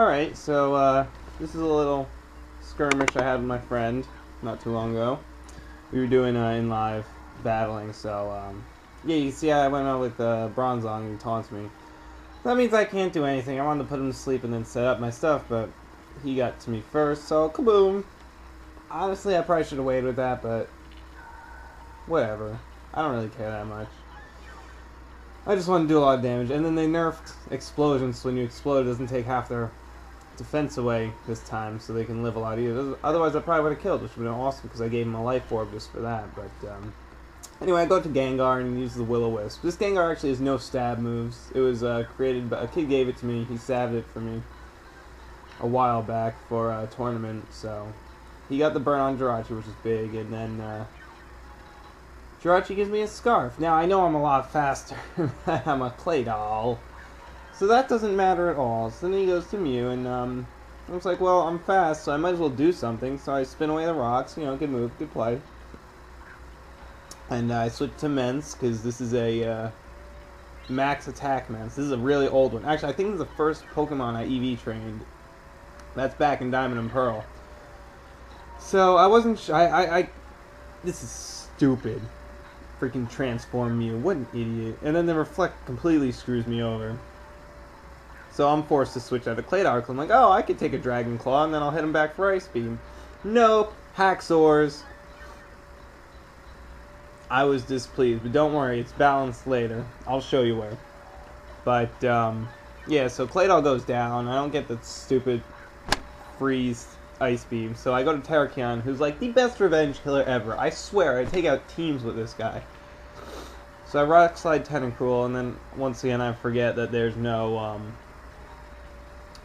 Alright, so this is a little skirmish I had with my friend not too long ago. We were doing in live battling, so yeah, you see I went out with Bronzong and he taunts me. That means I can't do anything. I wanted to put him to sleep and then set up my stuff, but he got to me first, so kaboom. Honestly, I probably should have waited with that, but whatever. I don't really care that much. I just want to do a lot of damage. And then they nerfed explosions, so when you explode, it doesn't take half their defense away this time, so they can live a lot easier. Otherwise, I probably would have killed, which would have been awesome, because I gave him a life orb just for that. But anyway, I go to Gengar and use the Will-O-Wisp. This Gengar actually has no stab moves. It was created by... A kid gave it to me. He stabbed it for me a while back for a tournament, so... He got the burn on Jirachi, which is big, and then... Jirachi gives me a Scarf. Now, I know I'm a lot faster. I'm a clay doll. So that doesn't matter at all. So then he goes to Mew, and I was like, well, I'm fast, so I might as well do something. So I spin away the rocks. You know, good move, good play. And I switch to Mence, because this is a max attack Mence. This is a really old one. Actually, I think this is the first Pokemon I EV trained. That's back in Diamond and Pearl. So I wasn't this is stupid. Freaking transform Mew. What an idiot. And then the Reflect completely screws me over. So I'm forced to switch out of Claydol. I'm like, oh, I could take a Dragon Claw and then I'll hit him back for Ice Beam. Nope. Haxor's. I was displeased, but don't worry, it's balanced later. I'll show you where. But, yeah, so Claydol goes down. I don't get the stupid freeze Ice Beam. So I go to Terrakion, who's like the best revenge killer ever. I swear, I take out teams with this guy. So I Rock Slide Tentacruel, and then once again I forget that there's no,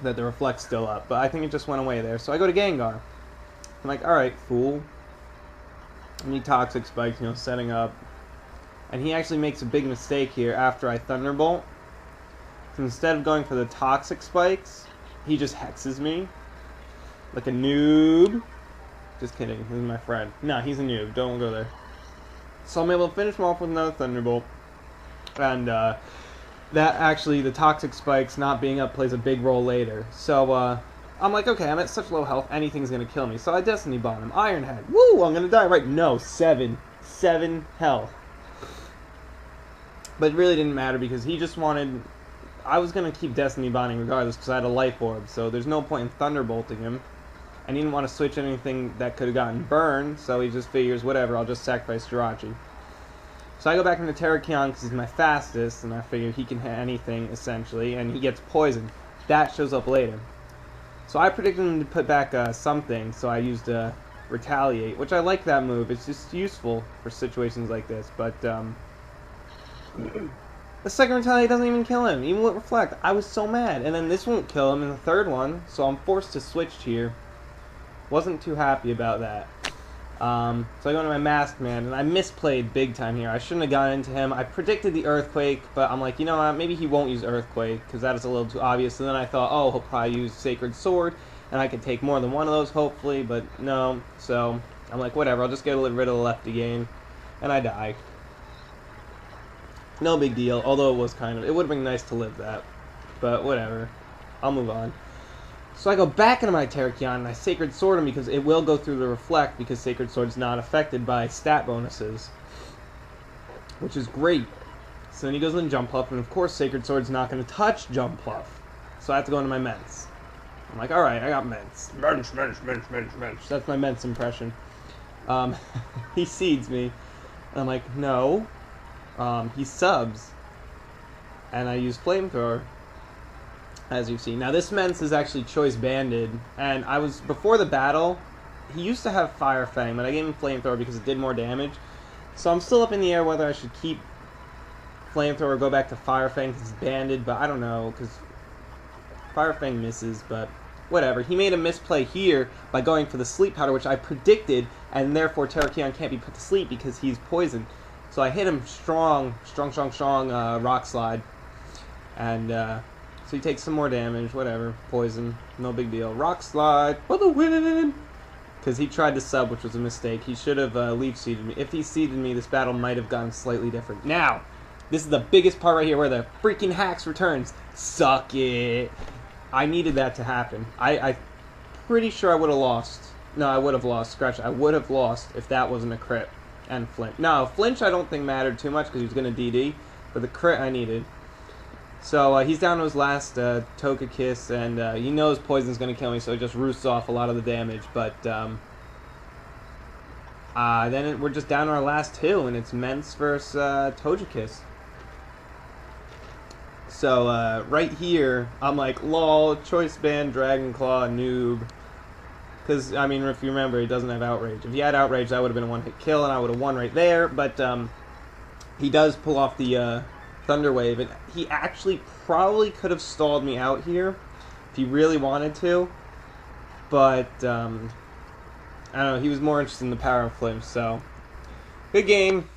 that the Reflect's still up. But I think it just went away there. So I go to Gengar. I'm like, alright, fool. I need Toxic Spikes, you know, setting up. And he actually makes a big mistake here after I Thunderbolt. So instead of going for the Toxic Spikes, he just hexes me. Like a noob. Just kidding, this is my friend. No, he's a noob, don't go there. So I'm able to finish him off with another Thunderbolt. And that actually, the Toxic Spikes not being up plays a big role later. So I'm like, okay, I'm at such low health, anything's gonna kill me. So I Destiny Bond him. Iron Head. Woo, I'm gonna die, right? No, 7 health. But it really didn't matter because he just wanted... I was gonna keep Destiny Bonding regardless because I had a Life Orb. So there's no point in Thunderbolting him. And he didn't want to switch anything that could have gotten burned, so he just figures, whatever, I'll just sacrifice Jirachi. So I go back into Terrakion because he's my fastest, and I figure he can hit anything, essentially, and he gets poisoned. That shows up later. So I predicted him to put back something, so I used Retaliate, which I like that move. It's just useful for situations like this, but the second Retaliate doesn't even kill him, even with Reflect. I was so mad, and then this won't kill him in the third one, so I'm forced to switch here. Wasn't too happy about that. So I go into my Masked Man, and I misplayed big time here. I shouldn't have gone into him. I predicted the Earthquake, but I'm like, you know what, maybe he won't use Earthquake, because that is a little too obvious. And then I thought, oh, he'll probably use Sacred Sword, and I could take more than one of those, hopefully, but no. So I'm like, whatever, I'll just get rid of the Lefty Game, and I die. No big deal, although it was kind of, it would have been nice to live that, but whatever. I'll move on. So I go back into my Terrakion and I Sacred Sword him because it will go through the Reflect because Sacred Sword's not affected by stat bonuses. Which is great. So then he goes into Jump Pluff, and of course Sacred Sword's not going to touch Jump Pluff. So I have to go into my Mence. I'm like, alright, I got Mence. Mence. That's my Mence impression. He seeds me. And I'm like, no. He subs. And I use Flamethrower. As you've seen. Now this Mence is actually Choice Banded, and before the battle, he used to have Fire Fang, but I gave him Flamethrower because it did more damage. So I'm still up in the air whether I should keep Flamethrower or go back to Fire Fang because it's banded, but I don't know, because Fire Fang misses, but whatever. He made a misplay here by going for the Sleep Powder, which I predicted, and therefore Terrakion can't be put to sleep because he's poisoned. So I hit him strong Rock Slide, and so he takes some more damage, whatever, poison, no big deal. Rock Slide for the win! Because he tried to sub, which was a mistake. He should have Leaf Seeded me. If he seeded me, this battle might have gone slightly different. Now, this is the biggest part right here where the freaking Hax returns. Suck it! I needed that to happen. I pretty sure I would have lost. No, I would have lost. Scratch. I would have lost if that wasn't a crit and flinch. No, flinch I don't think mattered too much because he was going to DD, but the crit I needed. So he's down to his last Togekiss, and he knows poison's going to kill me, so he just roosts off a lot of the damage. But then we're just down to our last two, and it's Mence versus Togekiss. So right here, I'm like, lol, Choice Band, Dragon Claw, noob. Because, I mean, if you remember, he doesn't have Outrage. If he had Outrage, that would have been a one-hit kill, and I would have won right there. But he does pull off the Thunder Wave, and he actually probably could have stalled me out here if he really wanted to. But, I don't know, he was more interested in the power of Flinch, so good game.